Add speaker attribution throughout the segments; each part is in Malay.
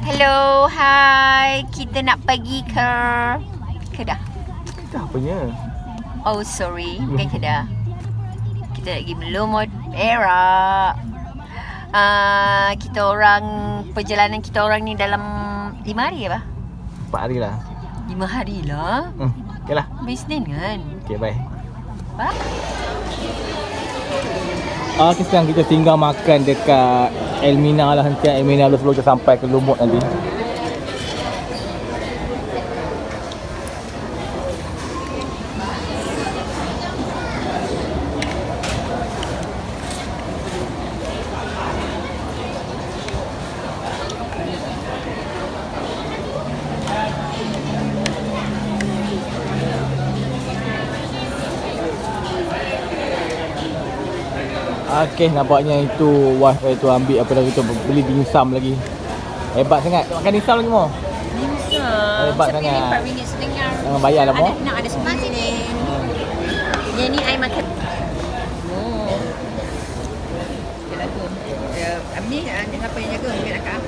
Speaker 1: Hello, hai. Kita nak pergi ke Kedah.
Speaker 2: Kedah apanya?
Speaker 1: Oh, sorry. Bukan Kedah. Kita nak pergi Melumut, Perak. Perjalanan kita orang ni dalam 5 hari apa?
Speaker 2: 4 hari lah.
Speaker 1: 5 hari lah.
Speaker 2: Okay lah.
Speaker 1: Isnin kan?
Speaker 2: Okay, bye.
Speaker 1: Bye.
Speaker 2: Okay, sekarang kita tinggal makan dekat Elmina lah. Nanti Elmina dulu sebelum kita sampai ke Lumut nanti. Okay, nampaknya itu wife itu ambil apa lagi tu, beli dimsum lagi. Hebat sangat. Makan dimsum lagi mo.
Speaker 1: Dimsum.
Speaker 2: Hebat sangat.
Speaker 1: RM4.5.
Speaker 2: Jangan bayar lah mo.
Speaker 1: Nak ada semua sini. Yang ni I makan. Oh. Yalah tu. Ni siapa yang jaga? Ambil akak.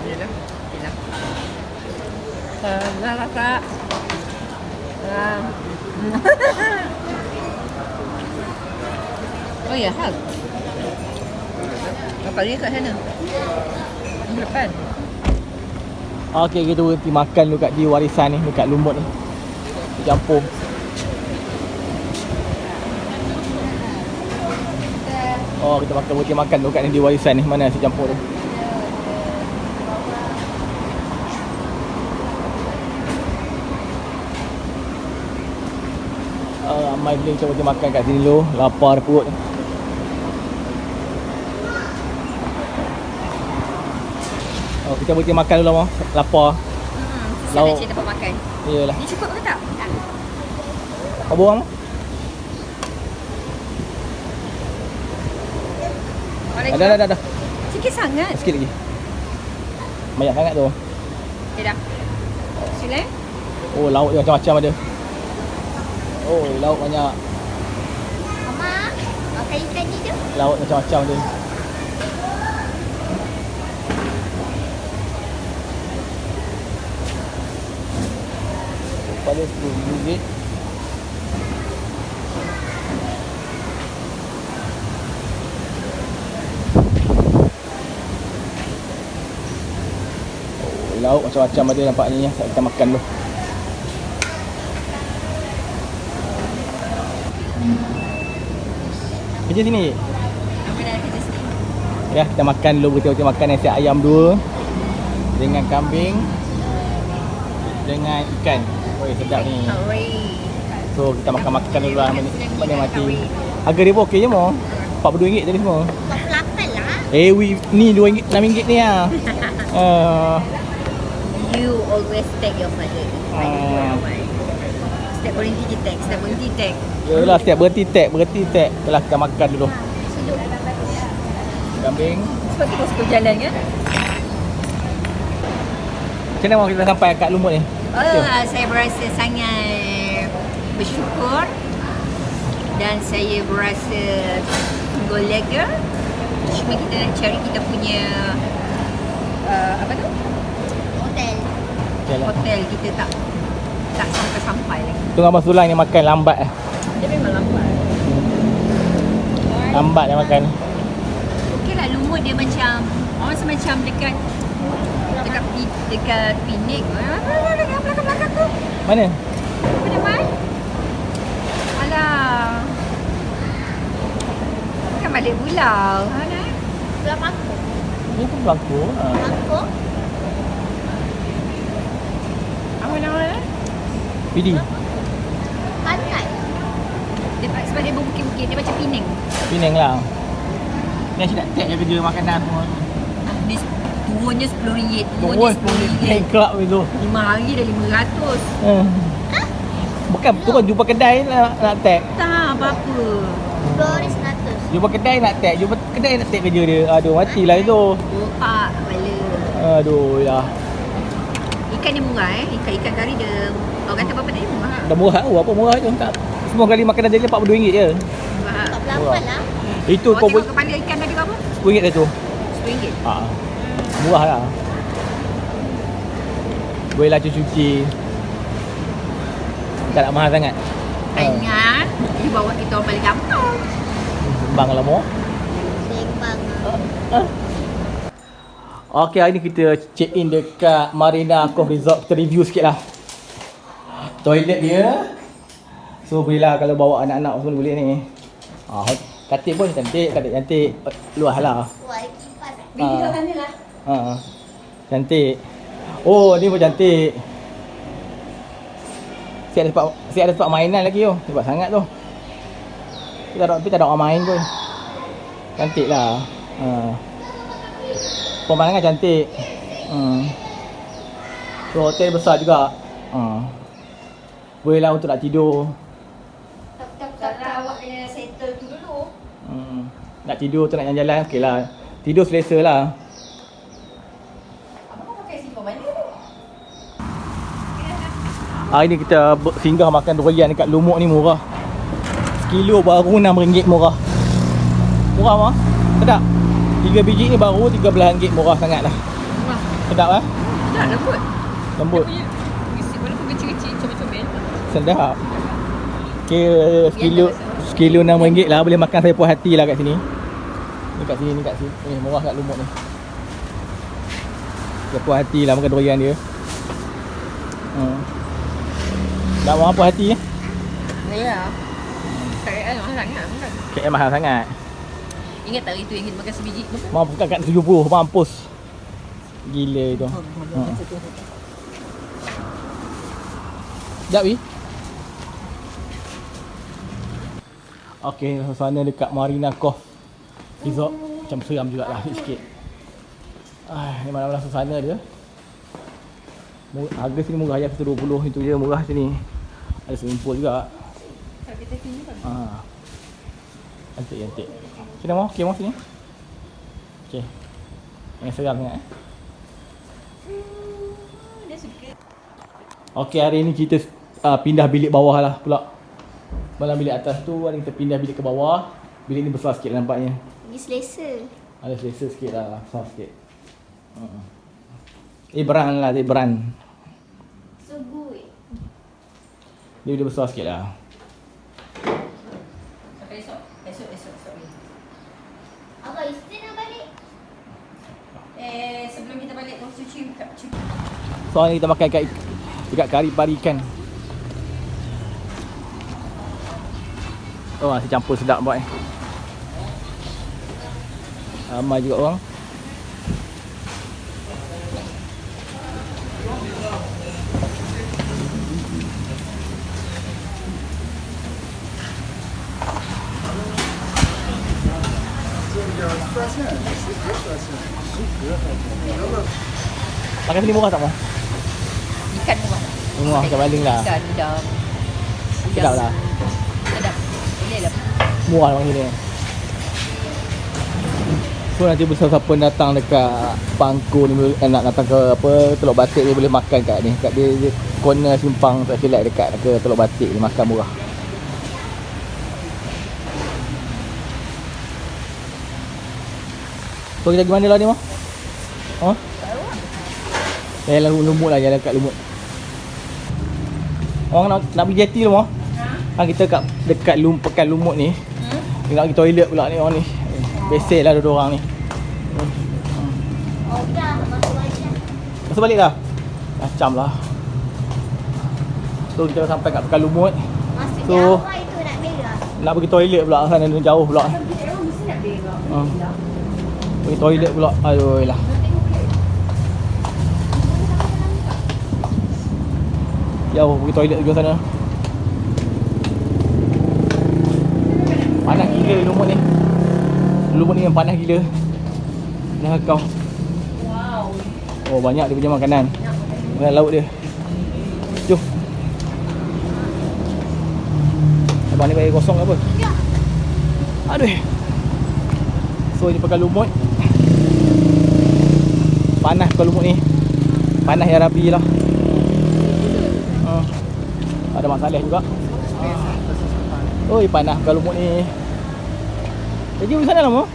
Speaker 1: Yalah. Yalah. Lah kak. Oh ya, hal. Apa lagi kat sana? Di depan.
Speaker 2: Okay, kita berhenti makan dulu kat di warisan ni, dekat Lumut ni. Campur. Oh, kita berhenti makan dulu kat ni di warisan ni. Mana nasi campur tu? Mai beli cuba makan kat sini dulu. Lapar perut. Oh, kita berhenti makan dulu mau. Lapar.
Speaker 1: Lauk. Saya dapat makan.
Speaker 2: Iyalah.
Speaker 1: Ni cukup ke tak?
Speaker 2: Apa buang? Dah.
Speaker 1: Sikit sangat.
Speaker 2: Sikit lagi. Banyak sangat tu.
Speaker 1: Okay dah. Sila.
Speaker 2: Oh, lauk dia macam-macam ada. Oh, lauk banyak.
Speaker 1: Mama, makan ikan ni tu.
Speaker 2: Lauk macam-macam tu. Pada RM10. Oh, lauk macam-macam ada nampaknya. Kita makan dulu. Kerja sini.
Speaker 1: Apa dah kerja sini?
Speaker 2: Ya, kita makan dulu, betul-betul makan nasi ayam 2 dengan kambing dengan ikan. Oi, sedap ni. So, kita makan-makan dulu lah. Mana mati. Harga dia pun okey je mo. RM42 tadi semua.
Speaker 1: 48 lah.
Speaker 2: Ni RM2, RM6 ni ah.
Speaker 1: You always take your father. Setiap berhenti tag.
Speaker 2: Yalah, setiap berhenti tag. Yalah, kita makan dulu.
Speaker 1: Sedap.
Speaker 2: Kambing.
Speaker 1: Sebab tu suka jalan kan?
Speaker 2: Macam mana kita sampai kat Lumut ni?
Speaker 1: Saya berasa sangat bersyukur dan saya berasa sungguh lega. Cuma kita nak cari kita punya apa tu? Hotel kita tak sampai lagi.
Speaker 2: Tunggu Abang Sulai ni makan lambat.
Speaker 1: Dia memang lambat.
Speaker 2: Lambat dia makan.
Speaker 1: Okey lah, Lumut dia macam orang rasa macam dekat Pening. Belakang tu.
Speaker 2: Mana?
Speaker 1: Apa dia mai? Alah. Kan balik pulau. Mana? Pulau Pangkor.
Speaker 2: Ni pun Pangkor.
Speaker 1: Pangkor? Apa nama dia?
Speaker 2: PD.
Speaker 1: Pantai. Sebab dia berbukit-bukit, dia macam Penang.
Speaker 2: Penang lah. Ni asyik nak tag je kerja makanan semua.
Speaker 1: Ni turunnya RM10.
Speaker 2: Turun RM10 club itu.
Speaker 1: 5 hari dah RM500.
Speaker 2: Bukan, tu kan jumpa kedai nak tag.
Speaker 1: Tak apa-apa. RM200.
Speaker 2: Jumpa kedai nak tag, jumpa kedai nak tag kerja dia. Aduh, matilah itu.
Speaker 1: Bopak kepala.
Speaker 2: Aduh, ya.
Speaker 1: Ikan dia murah ikan kari dia. Orang kata berapa tadi murah?
Speaker 2: Dah murah tu, apa murah tu? Tak. Semua kali makanan jadi RM42 je.
Speaker 1: Murah. 48 lah.
Speaker 2: Itu kau
Speaker 1: tengok kepala ikan tadi berapa?
Speaker 2: RM10 dah tu.
Speaker 1: RM10. RM10.
Speaker 2: Murah lah. Bolehlah cuci-cuci. Tak nak mahal sangat.
Speaker 1: Ingat, dia bawa kita orang balik kampung.
Speaker 2: Sembang lah mo.
Speaker 3: Sembang.
Speaker 2: Okey, hari ni kita check in dekat Marina Cove Resort. Kita review sikit lah toilet dia. So bolehlah kalau bawa anak-anak semua boleh ni. Katil pun cantik, katil cantik. Luas lah.
Speaker 3: Buat kipas.
Speaker 1: Bini kat sana lah.
Speaker 2: Cantik. Oh, ni pun cantik. Siap ada tempat mainan lagi tu. Hebat sangat tu. Tapi tak ada orang main pun. Cantik lah. Pemandangan cantik. So hotel besar juga. Boleh lah untuk nak tidur.
Speaker 1: Kalau awak kena settle tu dulu.
Speaker 2: Nak tidur tu nak jalan-jalan, okey lah. Tidur selesa lah.
Speaker 1: Abang pakai slipper mana tu?
Speaker 2: Hari ni kita singgah makan durian dekat Lumut ni murah. Sekilo baru RM6 murah. Murah mah? Sedap. 3 biji ni baru RM13 murah sangat lah.
Speaker 1: Wah,
Speaker 2: Sedap lah.
Speaker 1: dah lembut.
Speaker 2: Lembut.
Speaker 1: Dia punya isi walaupun kecil-kecil comel-comel.
Speaker 2: Sedap. Kira sekilo RM6 lah. Boleh makan saya puas hati lah kat sini. Ni kat sini, ni kat sini. Ni murah kat Lumut ni. Saya puas hati lah makan durian dia. Tak mau puas hati.
Speaker 1: Ya. KL mahal sangat. Bukan?
Speaker 2: KL mahal sangat.
Speaker 1: Ingat tak hari tu yang kita makan sebiji?
Speaker 2: Mampu kat 70, mampus. Gila itu. Sekejap Wi. Okey, suasana dekat Marina Cove Resort macam seram jugalah sikit. Ni mana-mana suasana dia. Harga sini murah je, 120 itu je murah sini. Ada swimming pool juga.
Speaker 1: Kalau kita sini kan.
Speaker 2: Cantik. Sini mau, okey mau sini. Okey. Yang seram sangat
Speaker 1: Dia suka.
Speaker 2: Okey, hari ni kita pindah bilik bawah lah pula. Malam bilik atas tu, hari kita pindah bilik ke bawah. Bilik ni besar sikit nampaknya.
Speaker 3: Lagi selesa.
Speaker 2: Ada selesa sikit lah, besar sikit. Ibran lah, Ibran.
Speaker 3: So good.
Speaker 2: Dia besar sikit lah.
Speaker 1: Sampai esok. Esok.
Speaker 3: Abang isteri nak balik?
Speaker 1: Sebelum kita balik tu cuci.
Speaker 2: So hari ni kita makan dekat kari pari ikan. Masih campur sedap buat ni. Ramai juga orang. Makan sini murah tak mau?
Speaker 1: Ikan murah.
Speaker 2: Murah macam baling lah.
Speaker 1: Ikan udang.
Speaker 2: Sedap lah.
Speaker 1: Sedap. Boleh lah.
Speaker 2: Murah macam ni. So nanti siapa datang dekat Bangku ni nak datang ke apa Teluk Batik dia boleh makan kat ni. Kat dia corner simpang tak silap dekat ke Teluk Batik ni makan murah. So kita pergi mana lah ni mah? Jalan Lumut lah, jalan kat Lumut. Orang nak pergi jeti tu mah? Kan kita kat dekat Pekan Lumut ni. Kita nak pergi toilet pula ni orang ni. Besek lah dua orang ni.
Speaker 3: Oh dah, masuk balik dah.
Speaker 2: Masuk balik dah? Macam lah. So kita sampai kat Pekan Lumut.
Speaker 3: Masuk
Speaker 2: So,
Speaker 3: Jawa itu nak berak.
Speaker 2: nak pergi toilet pula sana jauh pula.
Speaker 1: Mesti nak berak.
Speaker 2: Pergi toilet pula. Aduh lah. Jauh pergi toilet juga sana. Panas gila Lumut ni. Lumut ni yang panas gila. Dah kau.
Speaker 1: Wow.
Speaker 2: Oh banyak dia punya makanan. Makanan laut dia. Jom. Abang ni bagi kosong ke apa?
Speaker 3: Ya.
Speaker 2: Aduh. So ini Pekan Lumut. Panas Pekan Lumut ni. Panas ya Rabbi lah. Ada masalah juga. Oi panas Pekan Lumut ni. Jadi di sana lah mo?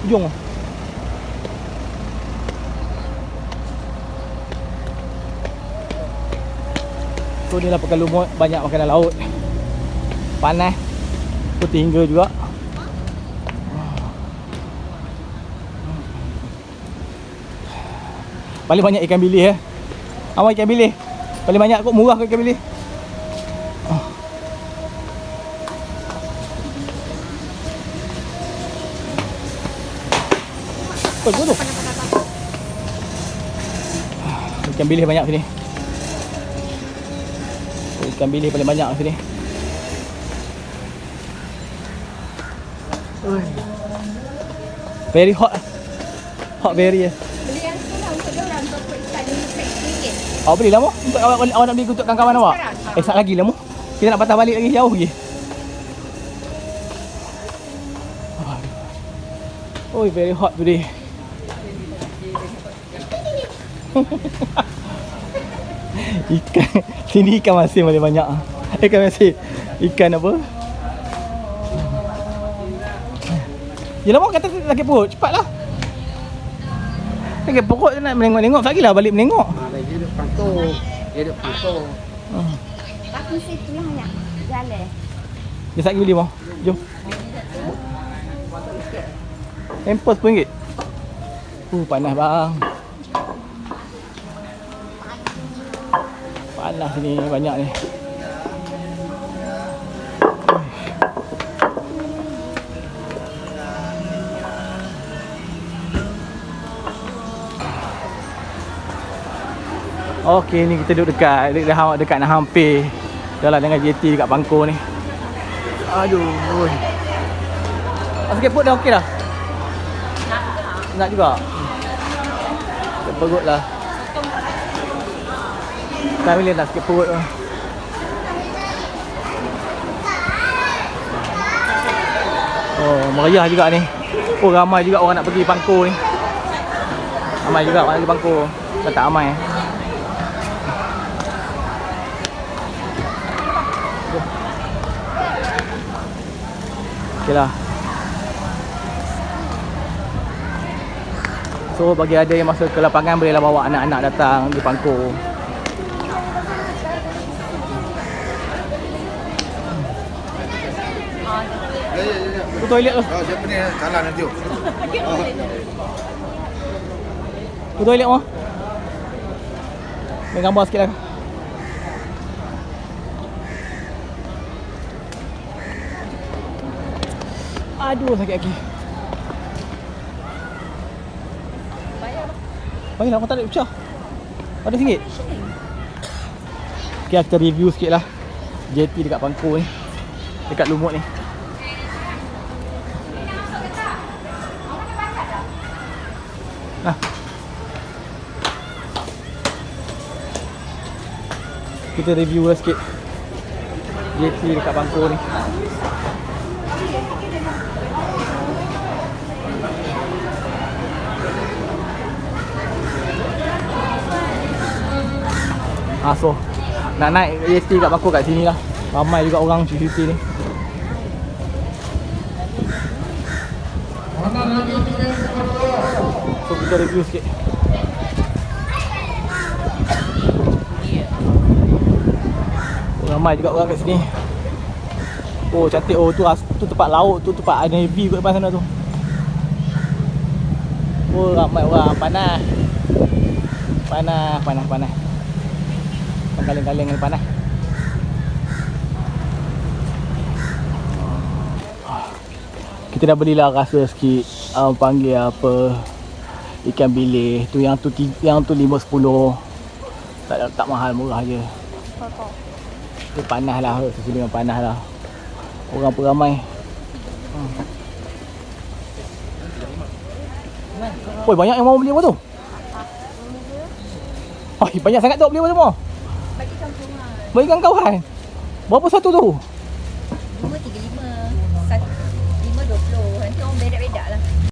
Speaker 2: Ujung. So ni lah pekan lumut, banyak makanan laut. Panas, putih hingga juga. Paling banyak ikan bilis Awak ikan bilis paling banyak kok, murah ke ikan bilis? Oh, tu. Ikan bilis banyak sini. Ikan bilis paling banyak sini. Very hot. Hot very.
Speaker 1: Beli yang tu lah untuk dia orang untuk ikan ni RM1.
Speaker 2: Awak belilah mu. Untuk awak nak beli untuk kawan-kawan awak. Sat lagi lah mu. Kita nak patah balik lagi jauh lagi. Oh, very hot today. Ikan sini ikan masin paling banyak. Ikan masin. Ikan apa? Yelah mau kata sakit perut, cepatlah. Sakit perut nak menengok-nengok, sakilah balik menengok.
Speaker 4: Dia duduk pantau. Dia duduk pantau.
Speaker 3: Tapi situ lah yang jalan.
Speaker 2: Dia sakit beli mau. Jom. Hampers RM1. Panas bang. Panas sini banyak ni. Okey, ni kita duduk dekat nak hampir dah lah dengan JT dekat Pangkor ni. Aduh. Sikit perut dah okey dah. Nak juga. Sikit perut lah. Tak boleh nak sikit perut lah. Oh, meriah juga ni. Oh, ramai juga orang nak pergi Pangkor ni. Ramai juga orang nak pergi Pangkor. Tak ramai. Okey lah. So bagi ada yang masuk ke lapangan, bolehlah bawa anak-anak datang di Pangkor. Tu toilet tu.
Speaker 4: Oh, siapa ni? Kalah nanti.
Speaker 2: Tu toilet mah. Ambil gambar sikit lah. Aduh, sakit kaki. Bayar lah, tak ada pecah. Ada RM1. Okay, kita review sikit lah JT dekat Pangkor ni, dekat Lumut ni. Nah, kita review lah sikit JT dekat Pangkor ni. So nak naik JT kat Pangkor kat sini lah. Ramai juga orang cuti ni. So kita review sikit. Ramai juga orang kat sini. Oh cantik. Oh tu tempat laut, tu tempat Navy kat depan sana tu. Oh ramai orang. Panas. Kaleng-kaleng ni panas. Kita dah belilah rasa sikit. Panggil apa, ikan bilis. Tu yang tu $5-10. Tak mahal, murah je. Tu panas lah. Sini memang panas lah. Orang pun ramai. Oi, banyak yang mau beli apa tu? Oi, banyak sangat tu beli apa semua? Bagi kawan. Berapa satu tu?